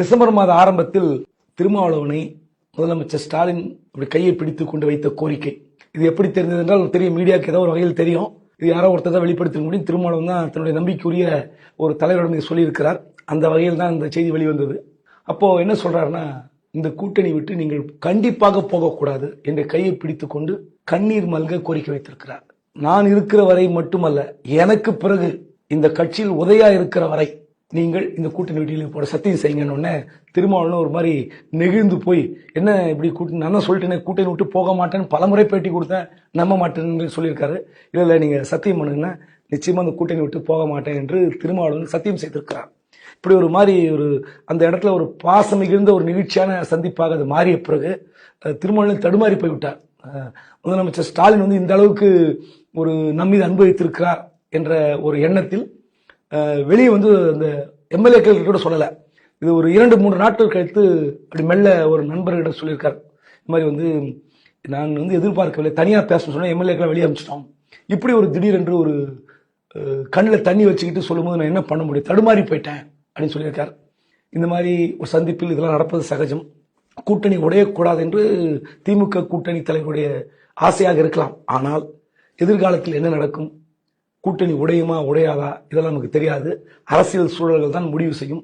December மாத ஆரம்பத்தில் திருமாவளவனை முதலமைச்சர் ஸ்டாலின் கையை பிடித்துக் கொண்டு வைத்த கோரிக்கை, இது எப்படி தெரிந்தது என்றால் தெரியும், மீடியாவுக்கு ஏதோ ஒரு வகையில் தெரியும். இது யாரோ ஒருத்தர் தான் வெளிப்படுத்த முடியும். திருமாவளவன் தான் தன்னுடைய நம்பிக்கைக்குரிய ஒரு தலைவரிடம் இதை சொல்லியிருக்கிறார். அந்த வகையில் தான் இந்த செய்தி வெளிவந்தது. அப்போ என்ன சொல்றாருன்னா, இந்த கூட்டணி விட்டு நீங்கள் கண்டிப்பாக போகக்கூடாது என்று கையை பிடித்துக் கொண்டு கண்ணீர் மல்க கோரிக்கை வைத்திருக்கிறார். நான் இருக்கிற வரை மட்டுமல்ல, எனக்கு பிறகு இந்த கட்சியில் உதயா இருக்கிற வரை நீங்கள் இந்த கூட்டணி வீட்டில் போட சத்தியம் செய்யுங்கன்னு திருமாவளவன் ஒரு மாதிரி நெகிழ்ந்து போய், என்ன இப்படி கூட்டணி, நான் சொல்லிட்டேன் கூட்டணி விட்டு போக மாட்டேன்னு பலமுறை பேட்டி கொடுத்தேன், நம்ப மாட்டேன்னு சொல்லியிருக்காரு. இல்லை நீங்க சத்தியம் பண்ணுங்கன்னா நிச்சயமா அந்த கூட்டணி விட்டு போக மாட்டேன் என்று திருமாவளவன் சத்தியம் செய்திருக்கிறார். இப்படி ஒரு மாதிரி அந்த இடத்துல ஒரு பாசம் மிகுந்த ஒரு நிகழ்ச்சியான சந்திப்பாக அது மாறிய பிறகு திருமாவளவன் தடுமாறி போய்விட்டார். முதலமைச்சர் ஸ்டாலின் இந்த அளவுக்கு ஒரு நம்மீது அன்பு வைத்திருக்கிறார் என்ற ஒரு எண்ணத்தில் வெளியே அந்த எம்எல்ஏக்கள் கூட சொல்லல. இது ஒரு 2-3 நாட்கள் கழித்து அப்படி மெல்ல ஒரு நண்பர்கிட்ட சொல்லியிருக்கார். இந்த மாதிரி நான் எதிர்பார்க்கவில்லை, தனியா பேசணும் சொன்னா எம்எல்ஏக்களை வெளியே அனுப்பிச்சிட்டோம். இப்படி ஒரு திடீரென்று ஒரு கண்ணில் தண்ணி வச்சுக்கிட்டு சொல்லும்போது நான் என்ன பண்ண முடியும், தடுமாறி போயிட்டேன் அப்படின்னு சொல்லியிருக்கார். இந்த மாதிரி ஒரு சந்திப்பில் இதெல்லாம் நடப்பது சகஜம். கூட்டணி உடையக்கூடாது என்று திமுக கூட்டணி தலைவருடைய ஆசையாக இருக்கலாம். ஆனால் எதிர்காலத்தில் என்ன நடக்கும், கூட்டணி உடையுமா உடையாதா, இதெல்லாம் நமக்கு தெரியாது. அரசியல் சூழல்கள் தான் முடிவு செய்யும்.